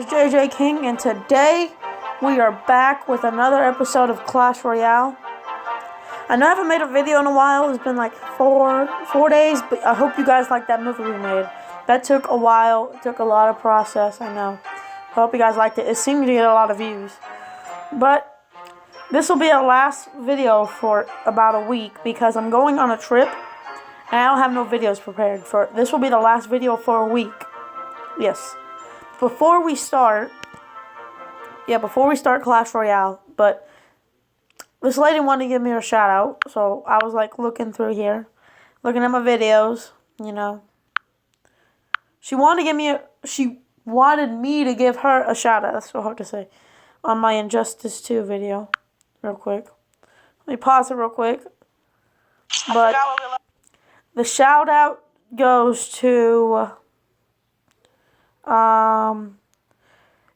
guys, JJ King, and today we are back with another episode of Clash Royale. I know I haven't made a video in a while. It's been like four days, but I hope you guys like that movie we made. That took a while. It took a lot of process, I know. I hope you guys liked it. It seemed to get a lot of views. But this will be our last video for about a week because I'm going on a trip and I don't have no videos prepared for it. This will be the last video for a week. Yes. Before we start Clash Royale, but this lady wanted to give me a shout out, so I was like looking through here, looking at my videos, you know. She wanted me to give her a shout out, that's so hard to say, on my Injustice 2 video, real quick. Let me pause it real quick. But the shout out goes to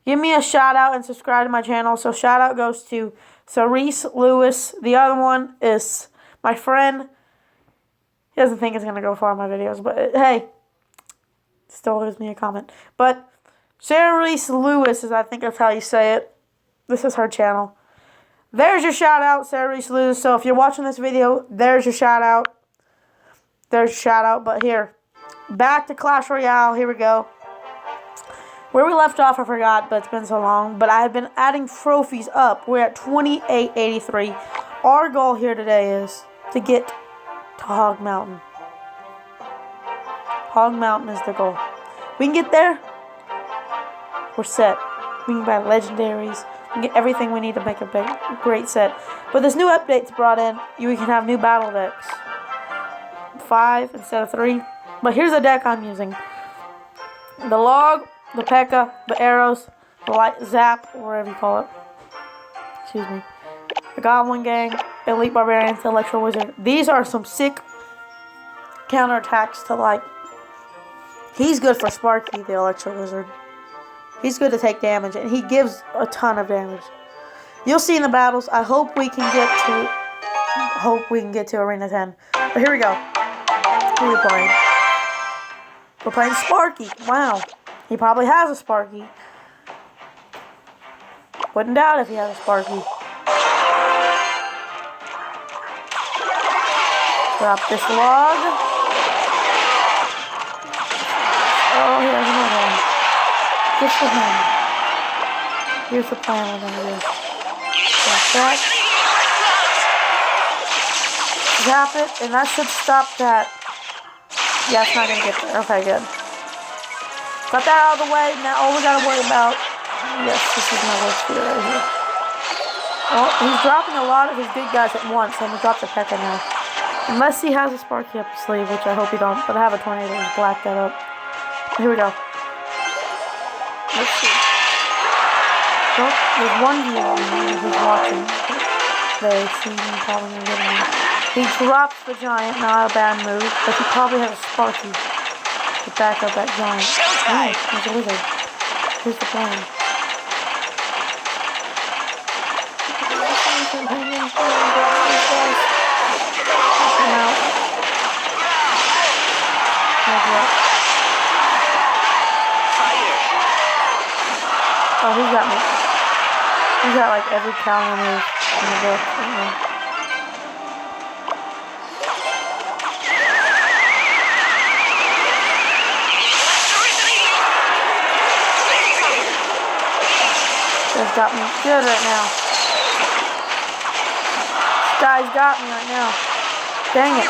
give me a shout out and subscribe to my channel. So shout out goes to Cerise Lewis. The other one is my friend. He doesn't think it's gonna go far in my videos, but hey, still gives me a comment. But Cerise Lewis I think that's how you say it. This is her channel. There's your shout out, Cerise Lewis. So if you're watching this video, there's your shout out. There's your shout out. But here, back to Clash Royale. Here we go. Where we left off, I forgot, but it's been so long. But I have been adding trophies up. We're at 2883. Our goal here today is to get to Hog Mountain. Hog Mountain is the goal. We can get there, we're set. We can buy legendaries. We can get everything we need to make a great set. But this new update's brought in. We can have new battle decks. 5 instead of 3. But here's the deck I'm using. The Log, the P.E.K.K.A, the Arrows, the Light Zap, or whatever you call it. Excuse me. The Goblin Gang, Elite Barbarians, the Electro Wizard. These are some sick counterattacks to like. He's good for Sparky, the Electro Wizard. He's good to take damage, and he gives a ton of damage. You'll see in the battles. I hope we can get to Arena 10. But here we go. Who are we playing? We're playing Sparky. Wow. He probably has a Sparky. Wouldn't doubt if he has a Sparky. Drop this log. Oh, he has another one. Good for him. Here's the plan we're going to do. Drop that. Zap it, and that should stop that. Yeah, it's not going to get there. Okay, good. Got that out of the way. Now all we got to worry about... Yes, this is my worst fear right here. Oh, he's dropping a lot of his big guys at once, and we got the P.E.K.K.A now. Unless he has a Sparky up his sleeve, which I hope he don't. But I have a tornado to black that up. Here we go. Let's see. Oh, there's one viewer who's watching. They see me probably gonna get me. He drops the giant, not a bad move, but he probably has a Sparky to back up that giant. Oh, there's a wizard. Here's the plan. Oh, he's got me. He's got like every counter move in the book. This got me good right now. This guy's got me right now. Dang it.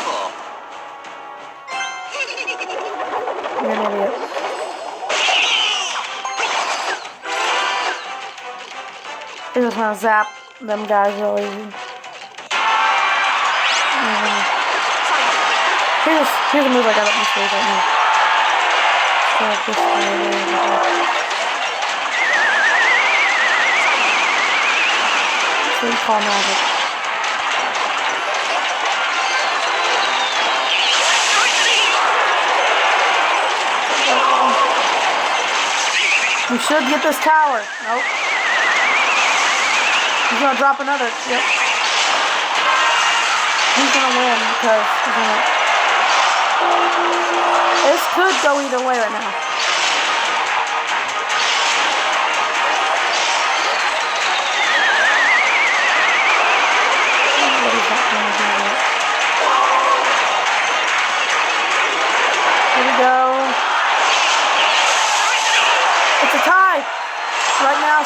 You're an idiot. I just want to zap them guys real easy. Here's a move I got up my sleeve right now. So this we call magic. We should get this tower. Nope. He's gonna drop another. Yep. He's gonna win because he's gonna. This could go either way right now.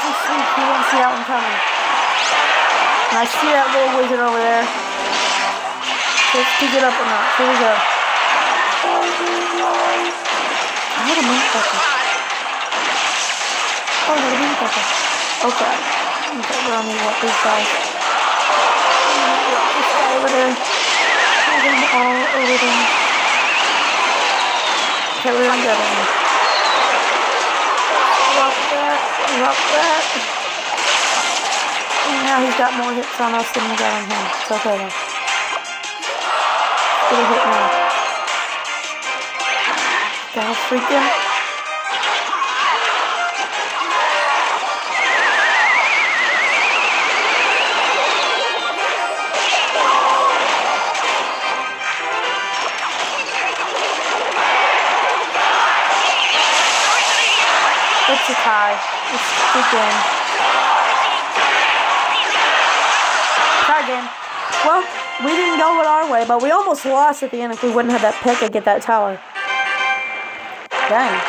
nice and sweet. He didn't see that one coming. And I see that little wizard over there. Let's pick it up or not. Here we go. I heard a mini pecker. Oh, I heard a mini pecker. Okay. Okay, we're on these this guy. This guy over there. Hold them all over there. Okay, we're gonna get him. Drop that. Drop that. And now he's got more hits on us than we got on him. It's okay though. Get a hit now. Gotta freaking. It's a tie. It's a good game. Tie game. Well, we didn't go it our way, but we almost lost at the end if we wouldn't have that pick and get that tower. Dang.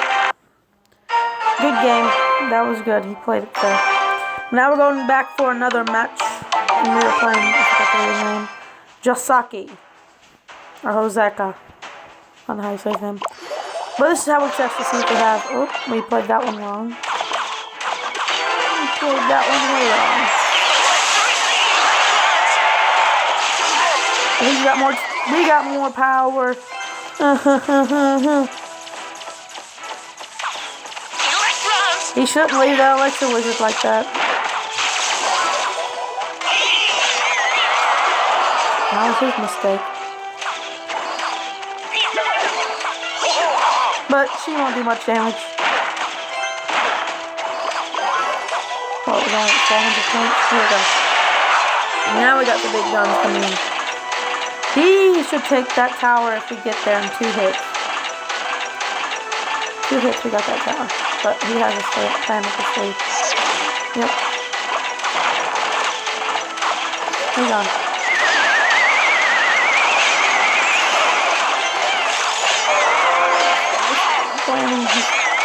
Good game. That was good. He played it fair. Now we're going back for another match. And we were playing, I forgot the name, Josaki. Or Hoseka. I don't know how you say his name. But this is how we test to see if we have. Oh, we played that one wrong. We played that one way wrong. We got more. We got more power. He shouldn't leave that Alexa wizard like that. That was his mistake. But she won't do much damage. Oh, we're going at 400 points. Here we go. Now we got the big guns coming in. He should take that tower if we get there in 2 hits. 2 hits, we got that tower. But he has a plan up his sleeve. Yep. He's on.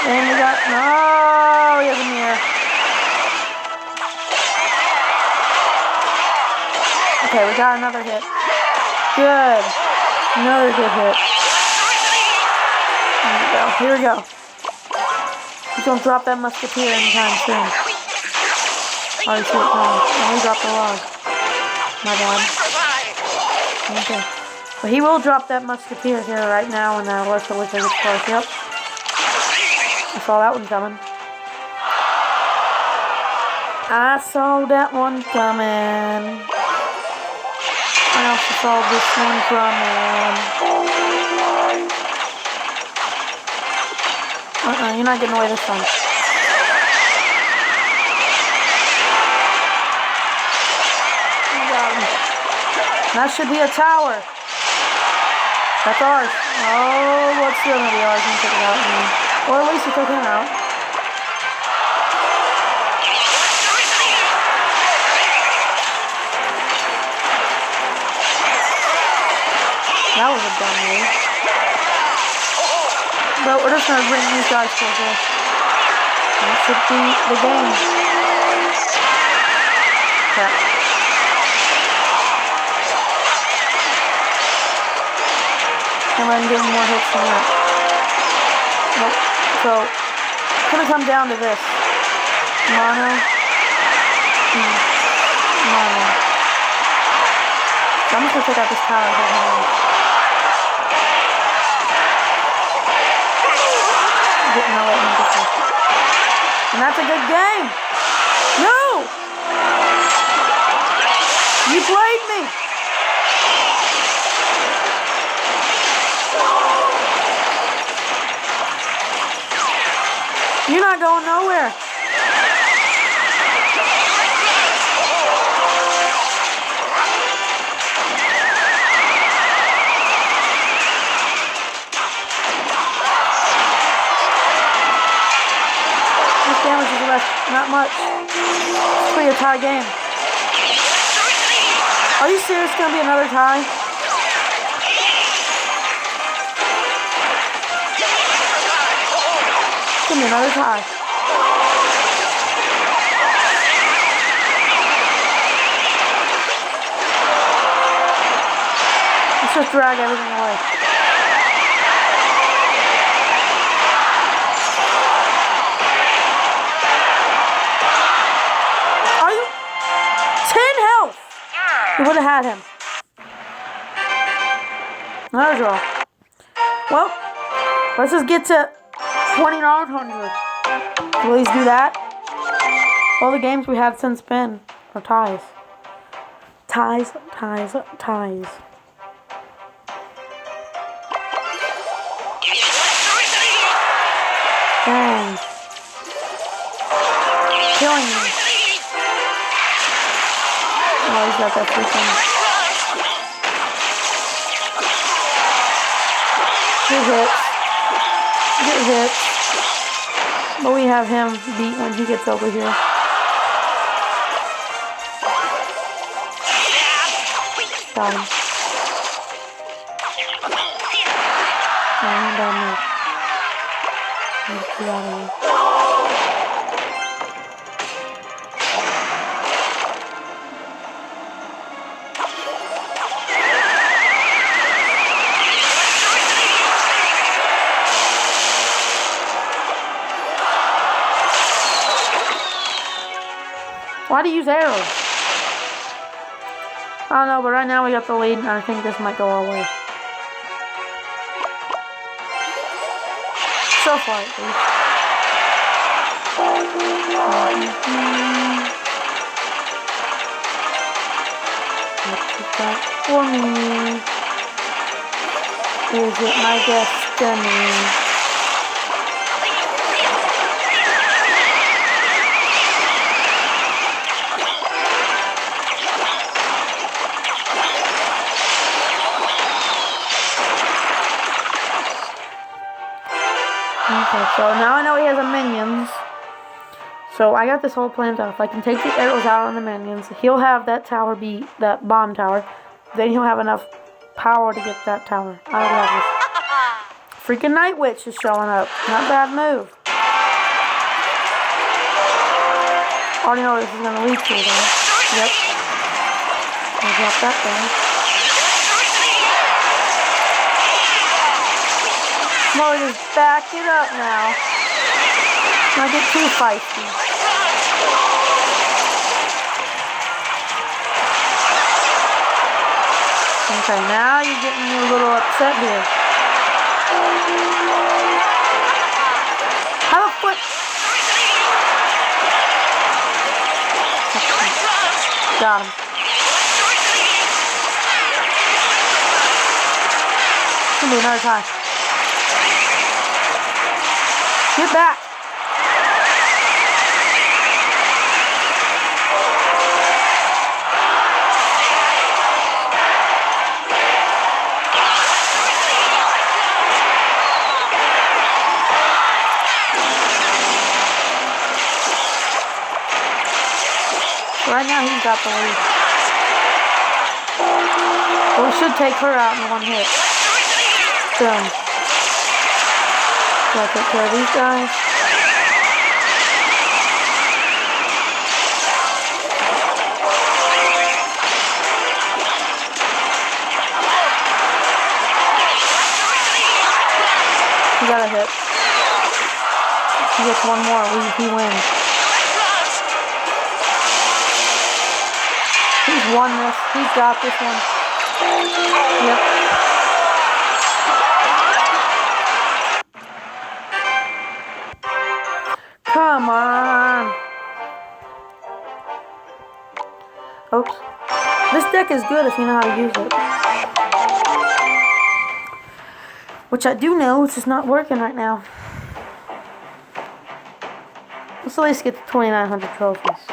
And we got, no, he has a mirror. Okay, we got another hit. Good. Another good hit. There we go. Here we go. He's gonna drop that musketeer anytime soon. Already see it coming. Oh, he dropped the log. My bad. Okay. But he will drop that musketeer here right now when Alexa Wizard gets close. Yep. I saw that one coming. I saw that one coming. I also saw this one coming. You're not getting away this time. That should be a tower. That's ours. Oh, what's still gonna be ours? I'm gonna take it out. Or at least we took him out. That was a dumb move. But we're just gonna bring these guys towards us. That should be the game. Crap. And then give him more hits than that. Nope. So, it's gonna come down to this. Mono. Mono. So I'm just gonna take out this tower and hold him on. Getting all right in this one. And that's a good game. No! You played me! You're not going nowhere. This damage is left, not much. It's pretty a tie game. Are you serious? It's gonna be another tie? It's gonna be another tie. just drag everything away. Are you? 10 health! We would have had him. Another draw. Well, let's just get to 2,900. Please do that. All the games we had since then are ties. Ties. Dang. Killing me. Oh, he's got that freaking... Get hits. But we have him beat when he gets over here. Got him. No, I'm done now. Let's get out of here. Why do you use arrows? I don't know, but right now we got the lead, and I think this might go our way. So far, at least. What you got for me? Is it my destiny? Okay, so now I know he has a minions. So I got this whole planned out. If I can take the arrows out on the minions, he'll have that tower beat, that bomb tower. Then he'll have enough power to get that tower. I love this. Freaking Night Witch is showing up. Not a bad move. Already know what this is going to lead to, though. Yep. I'll drop that there. Well, just back it up now. Not get too feisty. Okay, now you're getting me a little upset here. Have a foot. Got him. It's gonna be another time. Get back! Right now he's got the lead. Well, we should take her out in one hit. Boom. Gotta take care of these guys. He got a hit. He gets one more. He wins. He's won this. He's got this one. Yep. Come on. Oops. This deck is good if you know how to use it. Which I do know, it's just not working right now. Let's at least get to 2,900 trophies.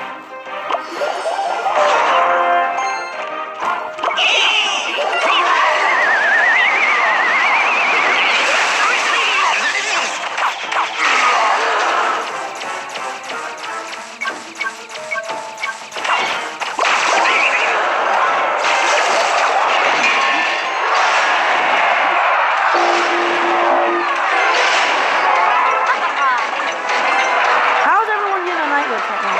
How's everyone getting a Night Witch right now?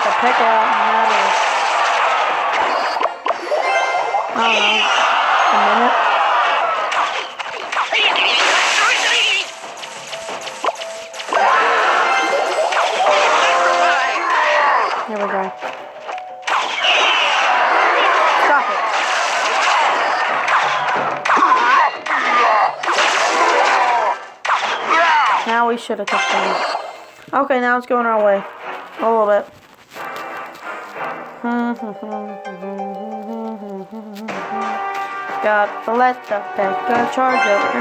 take a pickle out and that is, I don't know, a minute. Here we go. Stop it. Now we should have took that. Okay, now it's going our way. A little bit. Got to let the pecker charge up.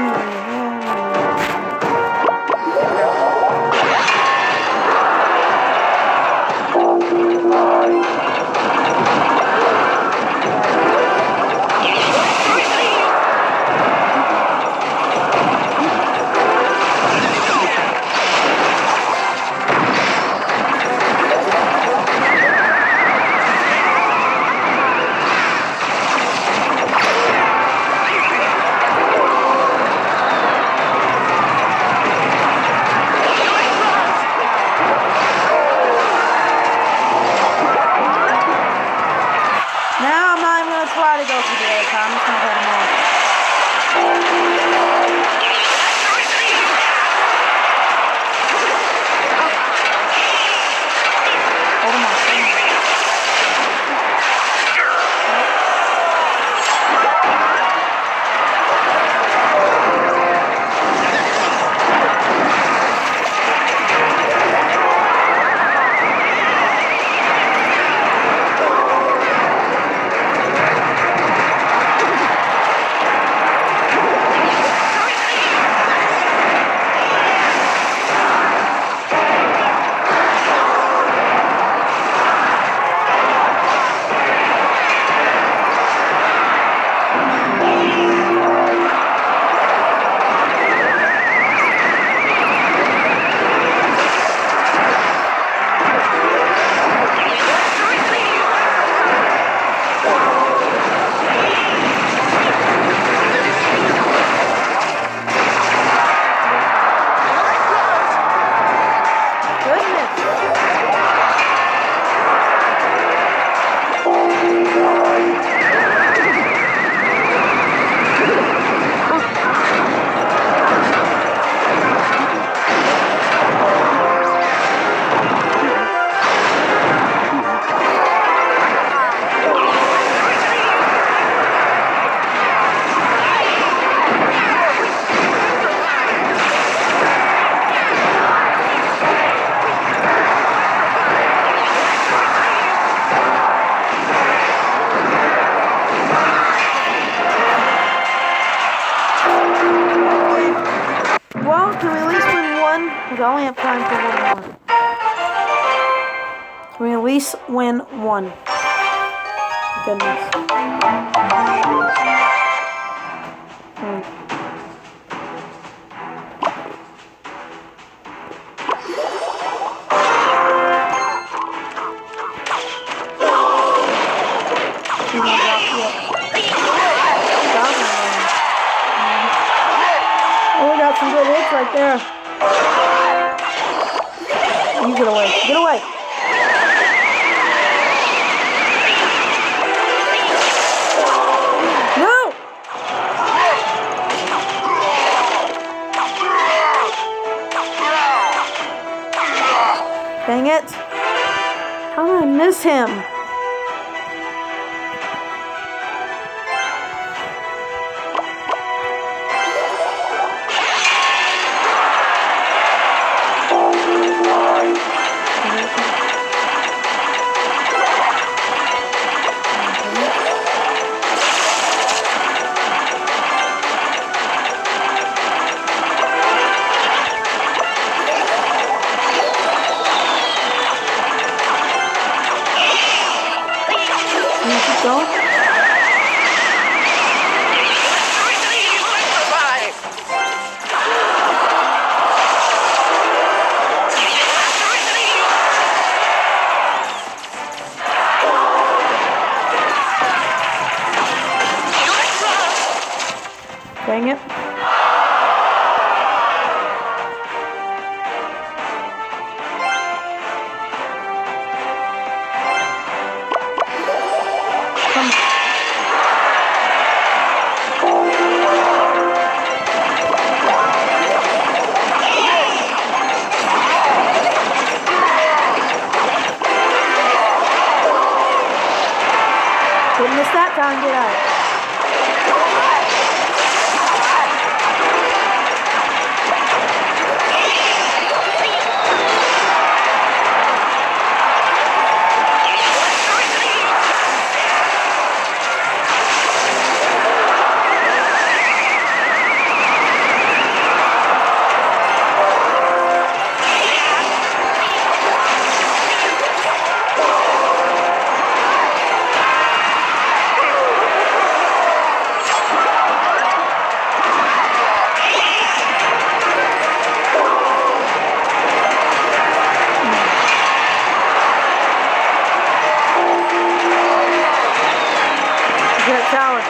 Try to go through the other time. I'm just gonna cut him off. Hold him off. We only have time for one more. Can we at least win one? Goodness. Oh, we got some good hits right there. You get away. Get away. No! Dang it. How did I miss him? try and get out. That tower.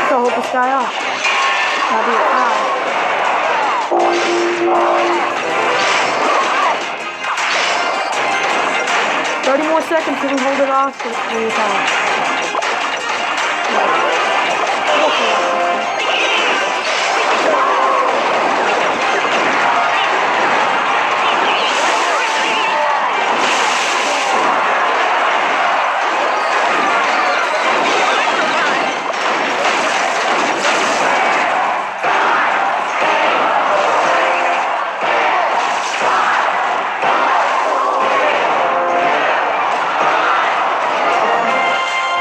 So hold this guy off. That'll be a tie. More seconds till we hold it off. So it's really time.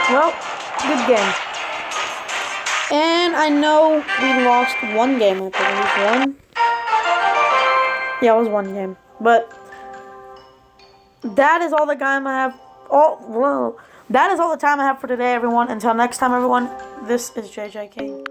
Well, good game. And I know we lost one game, I believe. One? Yeah, it was one game. But that is all the time I have. That is all the time I have for today, everyone. Until next time, everyone, this is JJ King.